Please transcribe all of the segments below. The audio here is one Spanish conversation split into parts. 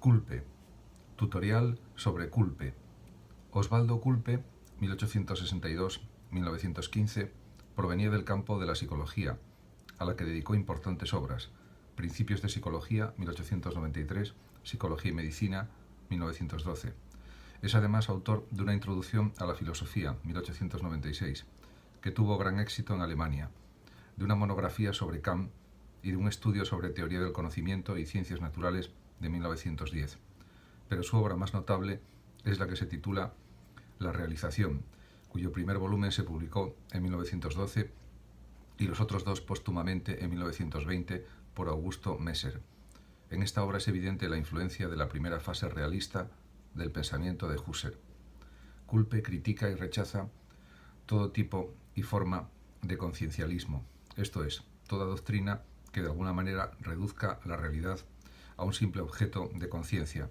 Culpe. Tutorial sobre Culpe. Osvaldo Culpe, 1862-1915, provenía del campo de la psicología, a la que dedicó importantes obras: Principios de Psicología, 1893, Psicología y Medicina, 1912. Es además autor de una introducción a la filosofía, 1896, que tuvo gran éxito en Alemania, de una monografía sobre Kant y de un estudio sobre teoría del conocimiento y ciencias naturales de 1910. Pero su obra más notable es la que se titula La realización, cuyo primer volumen se publicó en 1912 y los otros dos póstumamente en 1920 por Augusto Messer. En esta obra es evidente la influencia de la primera fase realista del pensamiento de Husserl. Culpe critica y rechaza todo tipo y forma de conciencialismo, esto es, toda doctrina que de alguna manera reduzca la realidad a un simple objeto de conciencia,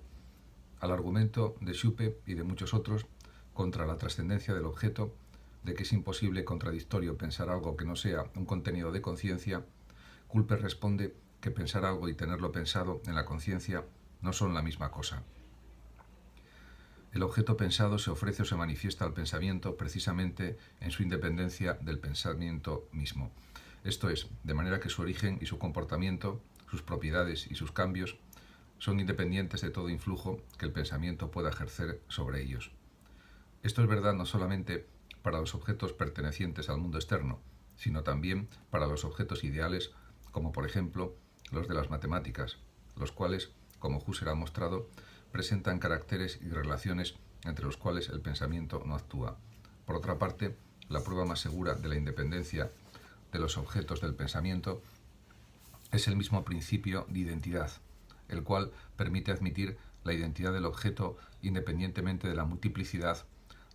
al argumento de Schupe y de muchos otros contra la trascendencia del objeto, de que es imposible y contradictorio pensar algo que no sea un contenido de conciencia. Culpe responde que pensar algo y tenerlo pensado en la conciencia no son la misma cosa. El objeto pensado se ofrece o se manifiesta al pensamiento precisamente en su independencia del pensamiento mismo. Esto es, de manera que su origen y su comportamiento, sus propiedades y sus cambios son independientes de todo influjo que el pensamiento pueda ejercer sobre ellos. Esto es verdad no solamente para los objetos pertenecientes al mundo externo, sino también para los objetos ideales, como por ejemplo los de las matemáticas, los cuales, como Husserl ha mostrado, presentan caracteres y relaciones entre los cuales el pensamiento no actúa. Por otra parte, la prueba más segura de la independencia de los objetos del pensamiento es el mismo principio de identidad, el cual permite admitir la identidad del objeto independientemente de la multiplicidad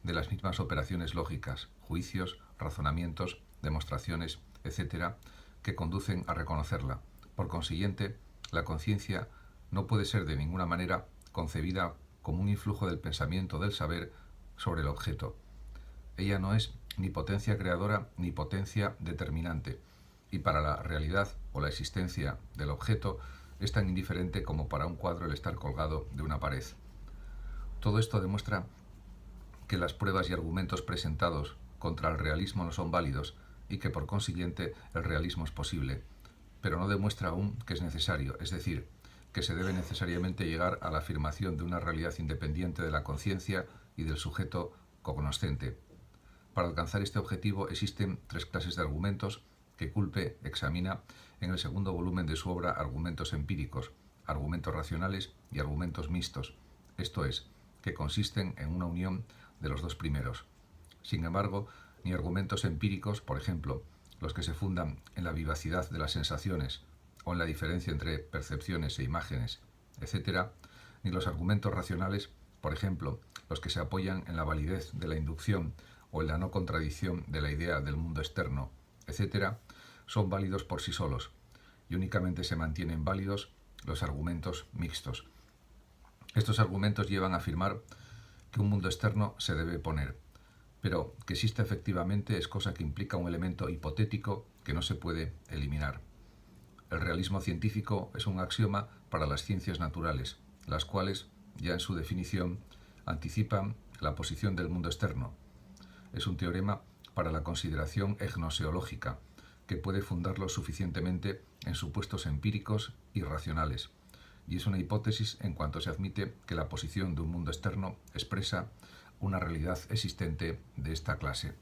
de las mismas operaciones lógicas, juicios, razonamientos, demostraciones, etc., que conducen a reconocerla. Por consiguiente, la conciencia no puede ser de ninguna manera concebida como un influjo del pensamiento del saber sobre el objeto. Ella no es ni potencia creadora ni potencia determinante, y para la realidad o la existencia del objeto es tan indiferente como para un cuadro el estar colgado de una pared. Todo esto demuestra que las pruebas y argumentos presentados contra el realismo no son válidos y que por consiguiente el realismo es posible, pero no demuestra aún que es necesario, es decir, que se debe necesariamente llegar a la afirmación de una realidad independiente de la conciencia y del sujeto cognoscente. Para alcanzar este objetivo existen tres clases de argumentos que Culpe examina en el segundo volumen de su obra Argumentos empíricos, argumentos racionales y argumentos mixtos, esto es, que consisten en una unión de los dos primeros. Sin embargo, ni argumentos empíricos, por ejemplo, los que se fundan en la vivacidad de las sensaciones o en la diferencia entre percepciones e imágenes, etc., ni los argumentos racionales, por ejemplo, los que se apoyan en la validez de la inducción o en la no contradicción de la idea del mundo externo, etc., son válidos por sí solos, y únicamente se mantienen válidos los argumentos mixtos. Estos argumentos llevan a afirmar que un mundo externo se debe poner, pero que existe efectivamente es cosa que implica un elemento hipotético que no se puede eliminar. El realismo científico es un axioma para las ciencias naturales, las cuales, ya en su definición, anticipan la posición del mundo externo. Es un teorema para la consideración gnoseológica, que puede fundarlo suficientemente en supuestos empíricos y racionales, y es una hipótesis en cuanto se admite que la posición de un mundo externo expresa una realidad existente de esta clase.